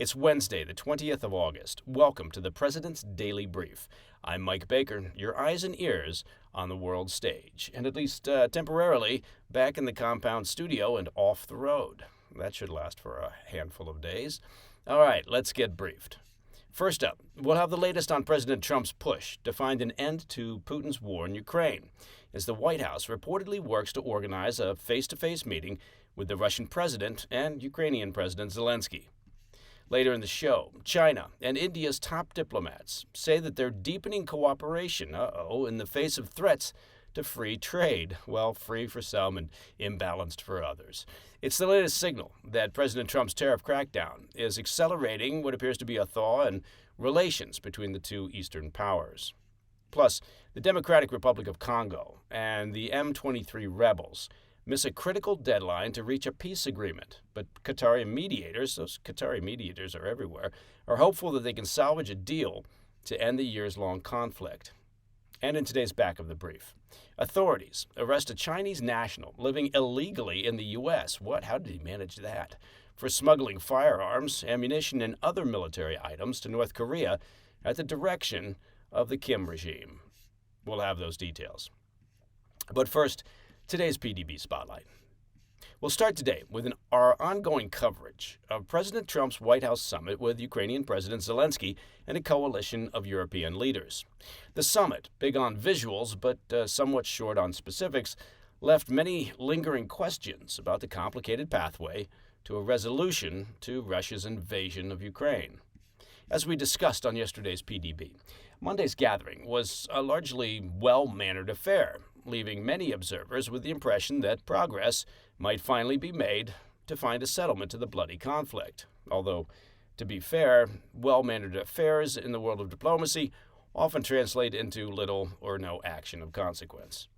It's Wednesday, the 20th of August. Welcome to the President's Daily Brief. I'm Mike Baker, your eyes and ears on the world stage, and at least temporarily back in the compound studio and off the road. That should last for a handful of days. All right, let's get briefed. First up, we'll have the latest on President Trump's push to find an end to Putin's war in Ukraine, as the White House reportedly works to organize a face-to-face meeting with the Russian president and Ukrainian President Zelensky. Later in the show, China and India's top diplomats say that they're deepening cooperation, in the face of threats to free trade. Well, free for some and imbalanced for others. It's the latest signal that President Trump's tariff crackdown is accelerating what appears to be a thaw in relations between the two Eastern powers. Plus, the Democratic Republic of Congo and the M23 rebels miss a critical deadline to reach a peace agreement, but Qatari mediators, those Qatari mediators are everywhere, are hopeful that they can salvage a deal to end the years-long conflict. And in today's back of the brief, authorities arrest a Chinese national living illegally in the U.S. How did he manage that? For smuggling firearms, ammunition, and other military items to North Korea at the direction of the Kim regime. We'll have those details. But first, today's PDB Spotlight. We'll start today with our ongoing coverage of President Trump's White House summit with Ukrainian President Zelensky and a coalition of European leaders. The summit, big on visuals but somewhat short on specifics, left many lingering questions about the complicated pathway to a resolution to Russia's invasion of Ukraine. As we discussed on yesterday's PDB, Monday's gathering was a largely well-mannered affair, leaving many observers with the impression that progress might finally be made to find a settlement to the bloody conflict. Although, to be fair, well-mannered affairs in the world of diplomacy often translate into little or no action of consequence.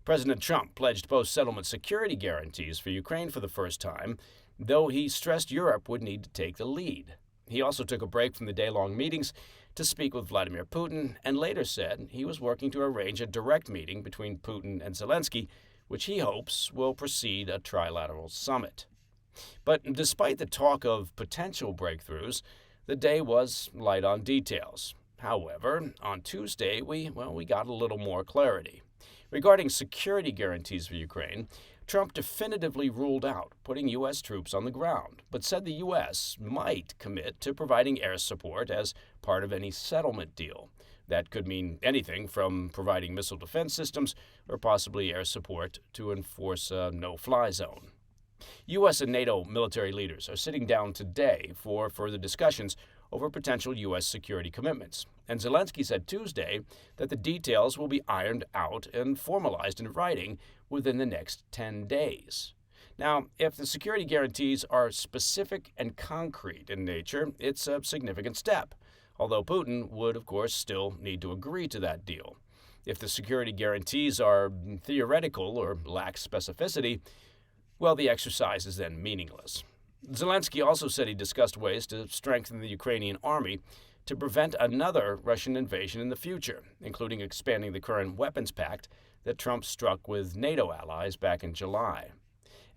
President Trump pledged post-settlement security guarantees for Ukraine for the first time, though he stressed Europe would need to take the lead. He also took a break from the day-long meetings to speak with Vladimir Putin, and later said he was working to arrange a direct meeting between Putin and Zelensky, which he hopes will precede a trilateral summit. But despite the talk of potential breakthroughs, the day was light on details. However, on Tuesday, we got a little more clarity. Regarding security guarantees for Ukraine, Trump definitively ruled out putting U.S. troops on the ground, but said the U.S. might commit to providing air support as part of any settlement deal. That could mean anything from providing missile defense systems or possibly air support to enforce a no-fly zone. U.S. and NATO military leaders are sitting down today for further discussions over potential U.S. security commitments, and Zelensky said Tuesday that the details will be ironed out and formalized in writing within the next 10 days. Now, if the security guarantees are specific and concrete in nature, it's a significant step, although Putin would, of course, still need to agree to that deal. If the security guarantees are theoretical or lack specificity, well, the exercise is then meaningless. Zelensky also said he discussed ways to strengthen the Ukrainian army to prevent another Russian invasion in the future, including expanding the current weapons pact that Trump struck with NATO allies back in July.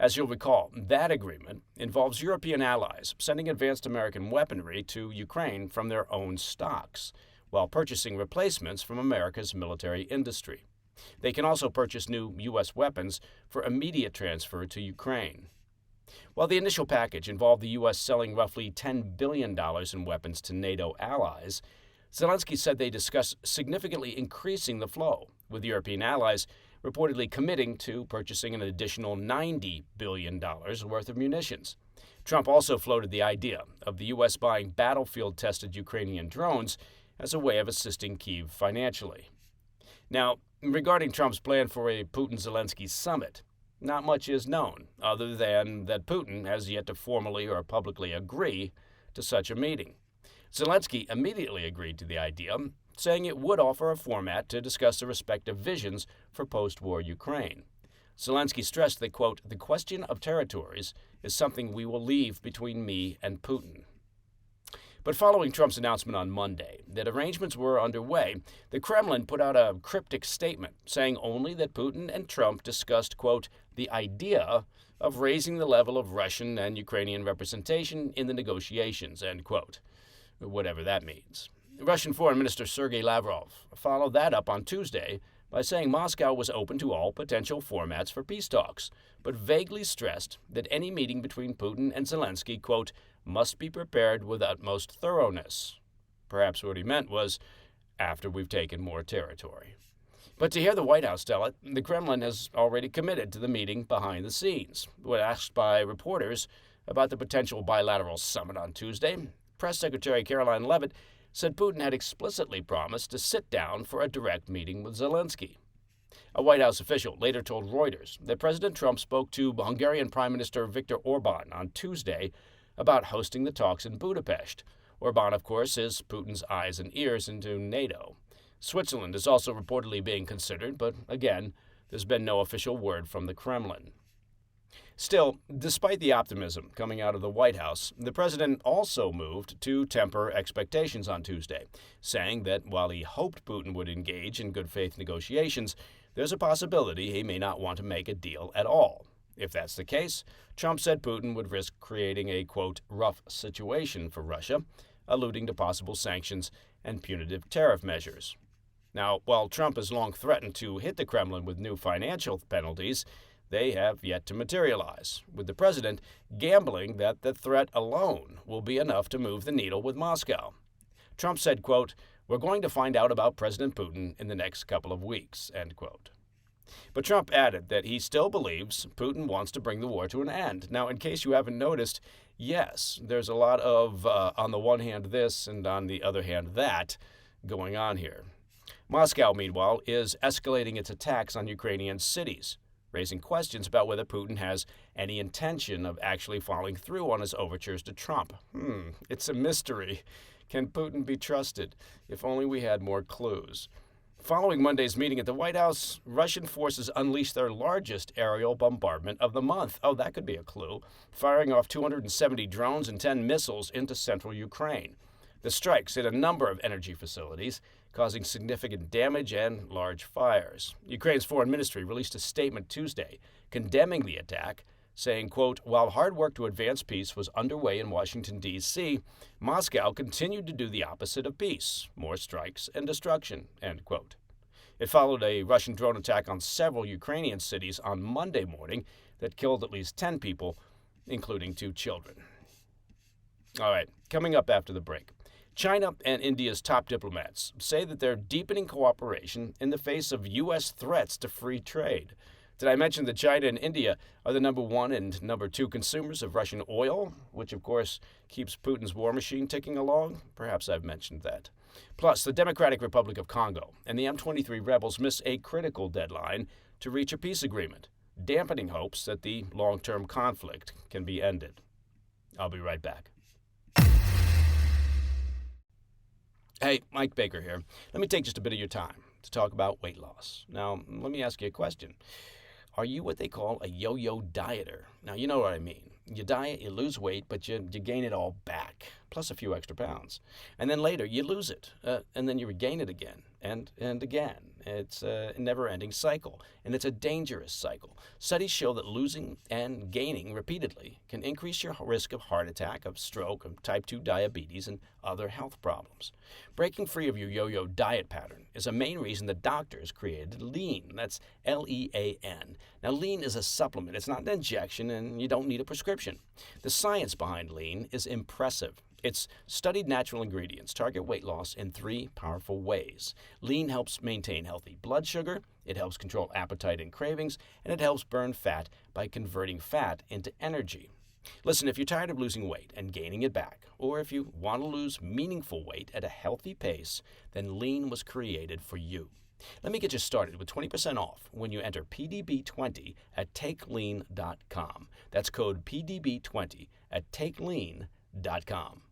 As you'll recall, that agreement involves European allies sending advanced American weaponry to Ukraine from their own stocks, while purchasing replacements from America's military industry. They can also purchase new U.S. weapons for immediate transfer to Ukraine. While the initial package involved the U.S. selling roughly $10 billion in weapons to NATO allies, Zelensky said they discussed significantly increasing the flow, with European allies reportedly committing to purchasing an additional $90 billion worth of munitions. Trump also floated the idea of the U.S. buying battlefield-tested Ukrainian drones as a way of assisting Kyiv financially. Now, regarding Trump's plan for a Putin-Zelensky summit, not much is known, other than that Putin has yet to formally or publicly agree to such a meeting. Zelensky immediately agreed to the idea, saying it would offer a format to discuss the respective visions for post-war Ukraine. Zelensky stressed that, quote, "the question of territories is something we will leave between me and Putin." But following Trump's announcement on Monday that arrangements were underway, the Kremlin put out a cryptic statement saying only that Putin and Trump discussed, quote, "the idea of raising the level of Russian and Ukrainian representation in the negotiations, end quote. Whatever that means. Russian Foreign Minister Sergei Lavrov followed that up on Tuesday by saying Moscow was open to all potential formats for peace talks, but vaguely stressed that any meeting between Putin and Zelensky, quote, must be prepared with utmost thoroughness. Perhaps what he meant was, after we've taken more territory. But to hear the White House tell it, the Kremlin has already committed to the meeting behind the scenes. When asked by reporters about the potential bilateral summit on Tuesday, Press Secretary Caroline Leavitt said Putin had explicitly promised to sit down for a direct meeting with Zelensky. A White House official later told Reuters that President Trump spoke to Hungarian Prime Minister Viktor Orban on Tuesday about hosting the talks in Budapest. Orban, of course, is Putin's eyes and ears into NATO. Switzerland is also reportedly being considered, but again, there's been no official word from the Kremlin. Still, despite the optimism coming out of the White House, the president also moved to temper expectations on Tuesday, saying that while he hoped Putin would engage in good faith negotiations, there's a possibility he may not want to make a deal at all. If that's the case, Trump said Putin would risk creating a, quote, rough situation for Russia, alluding to possible sanctions and punitive tariff measures. Now, while Trump has long threatened to hit the Kremlin with new financial penalties, they have yet to materialize, with the president gambling that the threat alone will be enough to move the needle with Moscow. Trump said, quote, we're going to find out about President Putin in the next couple of weeks, end quote. But Trump added that he still believes Putin wants to bring the war to an end. Now, in case you haven't noticed, yes, there's a lot of, on the one hand this and on the other hand that, going on here. Moscow, meanwhile, is escalating its attacks on Ukrainian cities, raising questions about whether Putin has any intention of actually following through on his overtures to Trump. It's a mystery. Can Putin be trusted? If only we had more clues. Following Monday's meeting at the White House, Russian forces unleashed their largest aerial bombardment of the month. Oh, that could be a clue. Firing off 270 drones and 10 missiles into central Ukraine. The strikes hit a number of energy facilities, causing significant damage and large fires. Ukraine's foreign ministry released a statement Tuesday condemning the attack, saying, quote, while hard work to advance peace was underway in Washington, D.C., Moscow continued to do the opposite of peace, more strikes and destruction, end quote. It followed a Russian drone attack on several Ukrainian cities on Monday morning that killed at least 10 people, including 2 children. All right, coming up after the break. China and India's top diplomats say that they're deepening cooperation in the face of U.S. threats to free trade. Did I mention that China and India are the number 1 and number 2 consumers of Russian oil, which of course keeps Putin's war machine ticking along? Perhaps I've mentioned that. Plus, the Democratic Republic of Congo and the M23 rebels miss a critical deadline to reach a peace agreement, dampening hopes that the long-term conflict can be ended. I'll be right back. Hey, Mike Baker here. Let me take just a bit of your time to talk about weight loss. Now, let me ask you a question. Are you what they call a yo-yo dieter? Now, you know what I mean. You diet, you lose weight, but you gain it all back, plus a few extra pounds. And then later, you lose it, and then you regain it again, and again. It's a never-ending cycle, and it's a dangerous cycle. Studies show that losing and gaining repeatedly can increase your risk of heart attack, of stroke, of type 2 diabetes, and other health problems. Breaking free of your yo-yo diet pattern is a main reason that doctors created Lean. That's L-E-A-N. Now, Lean is a supplement. It's not an injection, and you don't need a prescription. The science behind Lean is impressive. Its studied natural ingredients target weight loss in 3 powerful ways. Lean helps maintain healthy blood sugar, it helps control appetite and cravings, and it helps burn fat by converting fat into energy. Listen, if you're tired of losing weight and gaining it back, or if you want to lose meaningful weight at a healthy pace, then Lean was created for you. Let me get you started with 20% off when you enter PDB20 at takelean.com. That's code PDB20 at takelean.com.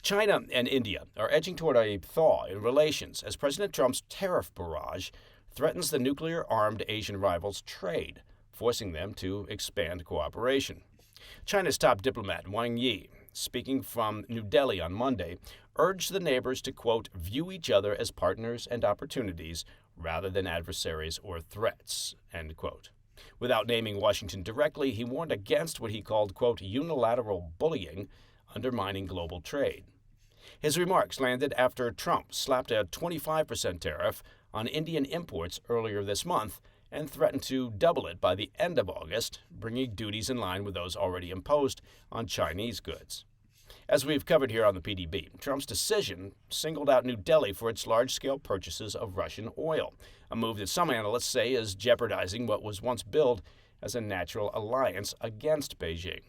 China and India are edging toward a thaw in relations as President Trump's tariff barrage threatens the nuclear-armed Asian rivals' trade, forcing them to expand cooperation. China's top diplomat, Wang Yi, speaking from New Delhi on Monday, urged the neighbors to, quote, view each other as partners and opportunities rather than adversaries or threats, end quote. Without naming Washington directly, he warned against what he called, quote, unilateral bullying, undermining global trade. His remarks landed after Trump slapped a 25% tariff on Indian imports earlier this month and threatened to double it by the end of August, bringing duties in line with those already imposed on Chinese goods. As we've covered here on the PDB, Trump's decision singled out New Delhi for its large-scale purchases of Russian oil, a move that some analysts say is jeopardizing what was once billed as a natural alliance against Beijing.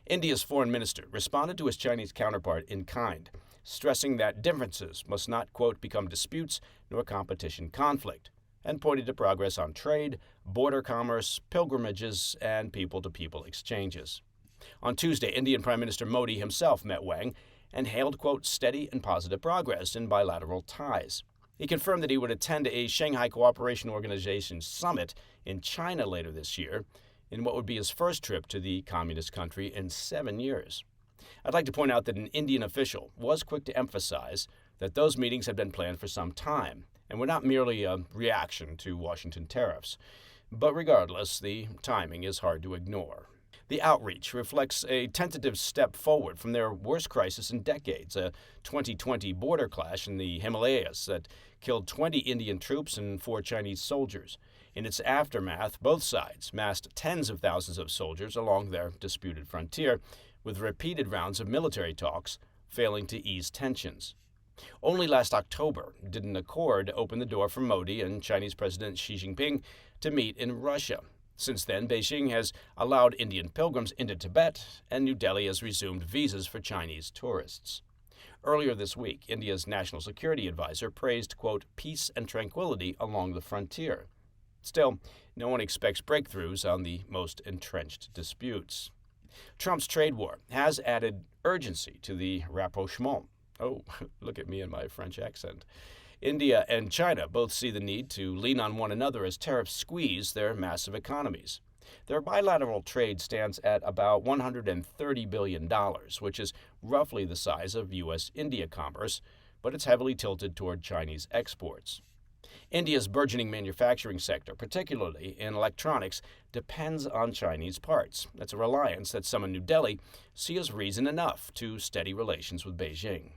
India's foreign minister responded to his Chinese counterpart in kind, stressing that differences must not, quote, become disputes nor competition conflict, and pointed to progress on trade, border commerce, pilgrimages, and people-to-people exchanges. On Tuesday, Indian Prime Minister Modi himself met Wang and hailed, quote, steady and positive progress in bilateral ties. He confirmed that he would attend a Shanghai Cooperation Organization summit in China later this year, in what would be his first trip to the communist country in 7 years. I'd like to point out that an Indian official was quick to emphasize that those meetings had been planned for some time and were not merely a reaction to Washington tariffs. But regardless, the timing is hard to ignore. The outreach reflects a tentative step forward from their worst crisis in decades, a 2020 border clash in the Himalayas that killed 20 Indian troops and 4 Chinese soldiers. In its aftermath, both sides massed tens of thousands of soldiers along their disputed frontier, with repeated rounds of military talks failing to ease tensions. Only last October did an accord open the door for Modi and Chinese President Xi Jinping to meet in Russia. Since then, Beijing has allowed Indian pilgrims into Tibet, and New Delhi has resumed visas for Chinese tourists. Earlier this week, India's national security advisor praised, quote, peace and tranquility along the frontier. Still, no one expects breakthroughs on the most entrenched disputes. Trump's trade war has added urgency to the rapprochement. Oh, look at me and my French accent. India and China both see the need to lean on one another as tariffs squeeze their massive economies. Their bilateral trade stands at about $130 billion, which is roughly the size of U.S.-India commerce, but it's heavily tilted toward Chinese exports. India's burgeoning manufacturing sector, particularly in electronics, depends on Chinese parts. That's a reliance that some in New Delhi see as reason enough to steady relations with Beijing.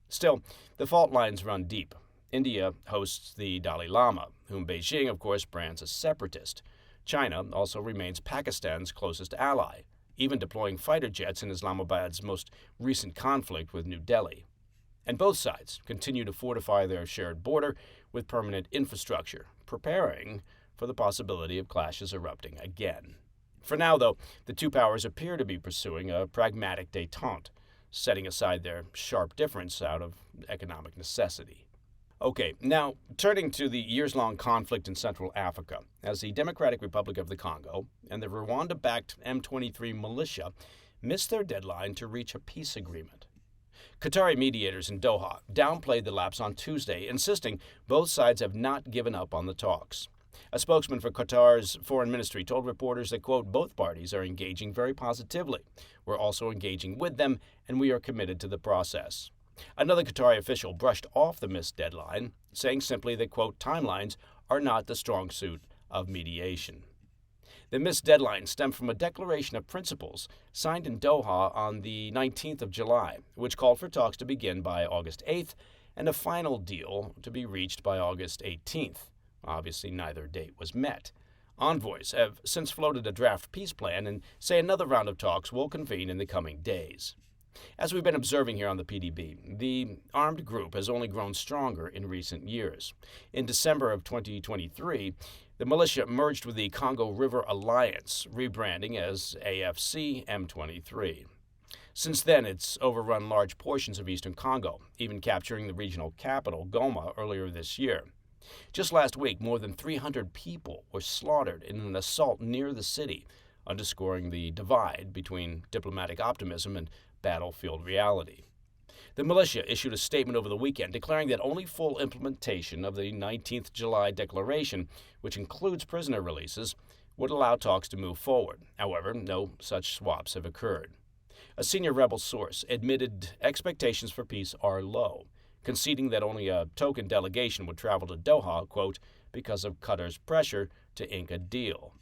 Still, the fault lines run deep. India hosts the Dalai Lama, whom Beijing, of course, brands as separatist. China also remains Pakistan's closest ally, even deploying fighter jets in Islamabad's most recent conflict with New Delhi. And both sides continue to fortify their shared border with permanent infrastructure, preparing for the possibility of clashes erupting again. For now, though, the two powers appear to be pursuing a pragmatic détente, setting aside their sharp difference out of economic necessity. Okay, now turning to the years-long conflict in Central Africa, as the Democratic Republic of the Congo and the Rwanda-backed M23 militia missed their deadline to reach a peace agreement. Qatari mediators in Doha downplayed the lapse on Tuesday, insisting both sides have not given up on the talks. A spokesman for Qatar's foreign ministry told reporters that, quote, both parties are engaging very positively. We're also engaging with them, and we are committed to the process. Another Qatari official brushed off the missed deadline, saying simply that, quote, timelines are not the strong suit of mediation. The missed deadline stemmed from a declaration of principles signed in Doha on the 19th of July, which called for talks to begin by August 8th and a final deal to be reached by August 18th. Obviously, neither date was met. Envoys have since floated a draft peace plan and say another round of talks will convene in the coming days. As we've been observing here on the PDB, the armed group has only grown stronger in recent years. In December of 2023, the militia merged with the Congo River Alliance, rebranding as AFC M23. Since then, it's overrun large portions of eastern Congo, even capturing the regional capital, Goma, earlier this year. Just last week, more than 300 people were slaughtered in an assault near the city, underscoring the divide between diplomatic optimism and battlefield reality. The militia issued a statement over the weekend declaring that only full implementation of the 19th July Declaration, which includes prisoner releases, would allow talks to move forward. However, no such swaps have occurred. A senior rebel source admitted expectations for peace are low, conceding that only a token delegation would travel to Doha, quote, because of Qatar's pressure to ink a deal.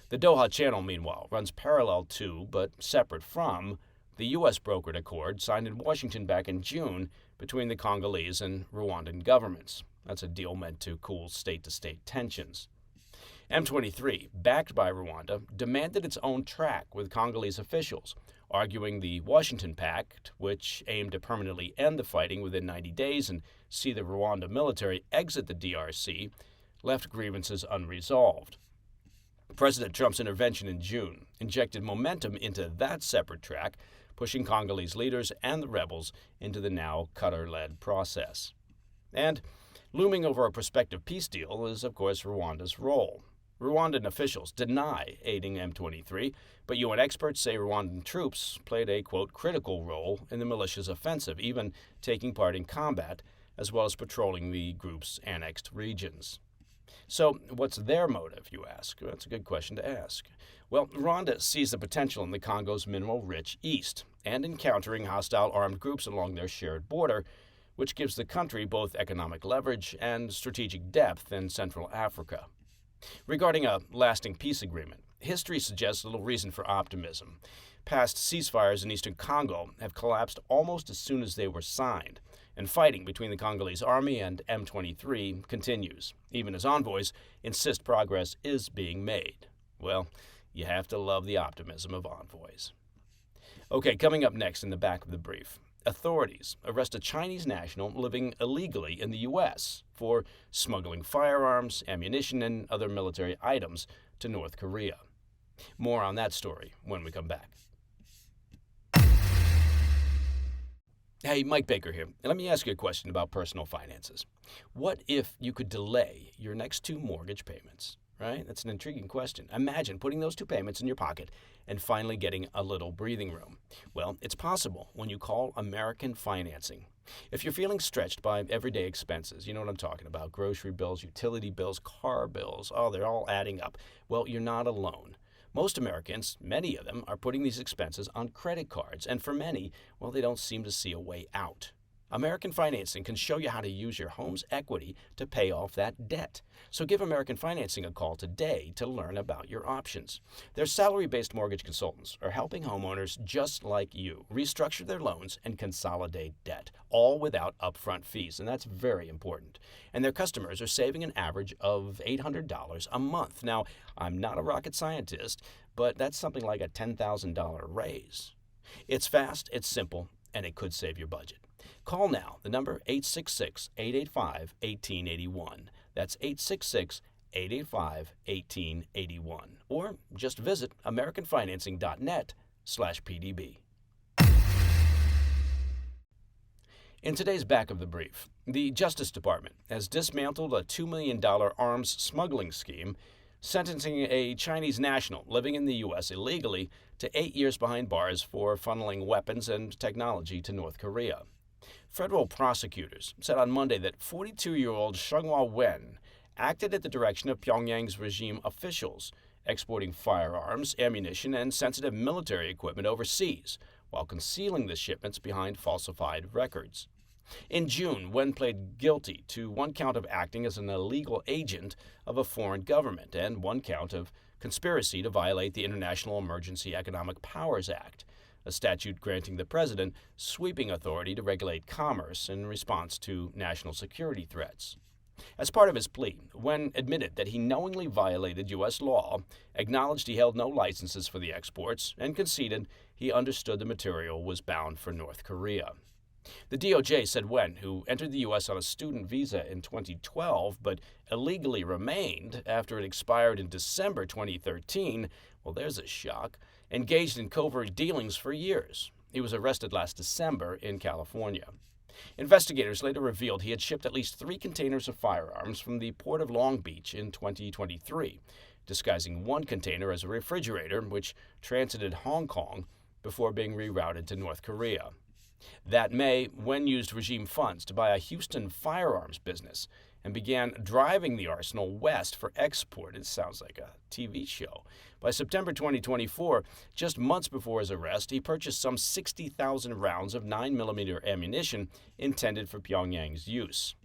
The Doha Channel, meanwhile, runs parallel to, but separate from, the U.S. brokered accord signed in Washington back in June between the Congolese and Rwandan governments. That's a deal meant to cool state-to-state tensions. M23, backed by Rwanda, demanded its own track with Congolese officials, arguing the Washington Pact, which aimed to permanently end the fighting within 90 days and see the Rwanda military exit the DRC, left grievances unresolved. President Trump's intervention in June injected momentum into that separate track, pushing Congolese leaders and the rebels into the now Qatar-led process. And looming over a prospective peace deal is, of course, Rwanda's role. Rwandan officials deny aiding M23, but UN experts say Rwandan troops played a, quote, critical role in the militia's offensive, even taking part in combat, as well as patrolling the group's annexed regions. So, what's their motive, you ask? That's a good question to ask. Well, Rwanda sees the potential in the Congo's mineral-rich east, and in countering hostile armed groups along their shared border, which gives the country both economic leverage and strategic depth in Central Africa. Regarding a lasting peace agreement, history suggests little reason for optimism. Past ceasefires in eastern Congo have collapsed almost as soon as they were signed, and fighting between the Congolese army and M23 continues, even as envoys insist progress is being made. Well, you have to love the optimism of envoys. Okay, coming up next in the back of the brief. Authorities arrest a Chinese national living illegally in the U.S. for smuggling firearms, ammunition, and other military items to North Korea. More on that story when we come back. Hey, Mike Baker here. Let me ask you a question about personal finances. What if you could delay your next 2 mortgage payments? Right? That's an intriguing question. Imagine putting those 2 payments in your pocket and finally getting a little breathing room. Well, it's possible when you call American Financing. If you're feeling stretched by everyday expenses, you know what I'm talking about, grocery bills, utility bills, car bills, they're all adding up. Well, you're not alone. Most Americans, many of them, are putting these expenses on credit cards, and for many, well, they don't seem to see a way out. American Financing can show you how to use your home's equity to pay off that debt. So give American Financing a call today to learn about your options. Their salary-based mortgage consultants are helping homeowners just like you restructure their loans and consolidate debt, all without upfront fees, and that's very important. And their customers are saving an average of $800 a month. Now, I'm not a rocket scientist, but that's something like a $10,000 raise. It's fast, it's simple, and it could save your budget. Call now. The number 866-885-1881. That's 866-885-1881. Or just visit americanfinancing.net/PDB. In today's back of the brief, the Justice Department has dismantled a $2 million arms smuggling scheme, sentencing a Chinese national living in the U.S. illegally to 8 years behind bars for funneling weapons and technology to North Korea. Federal prosecutors said on Monday that 42-year-old Shenghua Wen acted at the direction of Pyongyang's regime officials, exporting firearms, ammunition, and sensitive military equipment overseas, while concealing the shipments behind falsified records. In June, Wen pled guilty to 1 count of acting as an illegal agent of a foreign government and 1 count of conspiracy to violate the International Emergency Economic Powers Act, a statute granting the president sweeping authority to regulate commerce in response to national security threats. As part of his plea, Wen admitted that he knowingly violated U.S. law, acknowledged he held no licenses for the exports, and conceded he understood the material was bound for North Korea. The DOJ said Wen, who entered the U.S. on a student visa in 2012 but illegally remained after it expired in December 2013, well, there's a shock, engaged in covert dealings for years. He was arrested last December in California. Investigators later revealed he had shipped at least 3 containers of firearms from the port of Long Beach in 2023, disguising 1 container as a refrigerator, which transited Hong Kong before being rerouted to North Korea. That May, Wen used regime funds to buy a Houston firearms business and began driving the arsenal west for export. It sounds like a TV show. By September 2024, just months before his arrest, he purchased some 60,000 rounds of 9mm ammunition intended for Pyongyang's use.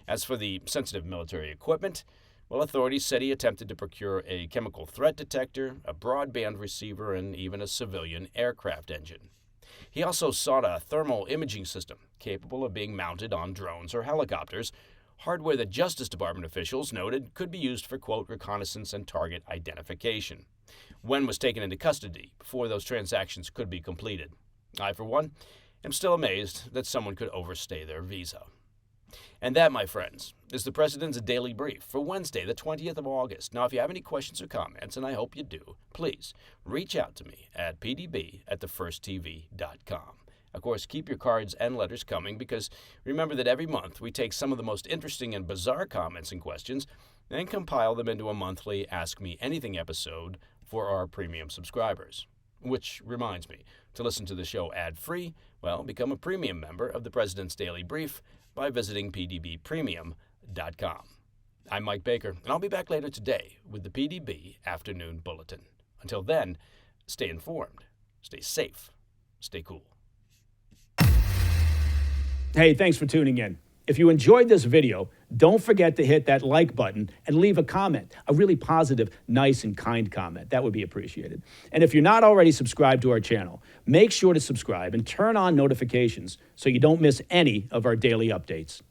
As for the sensitive military equipment, Well, authorities said he attempted to procure a chemical threat detector, a broadband receiver, and even a civilian aircraft engine. He also sought a thermal imaging system capable of being mounted on drones or helicopters, hardware that Justice Department officials noted could be used for, quote, reconnaissance and target identification. Wen was taken into custody before those transactions could be completed. I, for one, am still amazed that someone could overstay their visa. And that, my friends, is the President's Daily Brief for Wednesday, the 20th of August. Now, if you have any questions or comments, and I hope you do, please reach out to me at pdb@thefirsttv.com. Of course, keep your cards and letters coming because remember that every month we take some of the most interesting and bizarre comments and questions and compile them into a monthly Ask Me Anything episode for our premium subscribers. Which reminds me, to listen to the show ad-free, well, become a premium member of the President's Daily Brief by visiting pdbpremium.com. I'm Mike Baker, and I'll be back later today with the PDB Afternoon Bulletin. Until then, stay informed, stay safe, stay cool. Hey, thanks for tuning in. If you enjoyed this video, don't forget to hit that like button and leave a comment, a really positive, nice, and kind comment. That would be appreciated. And if you're not already subscribed to our channel, make sure to subscribe and turn on notifications so you don't miss any of our daily updates.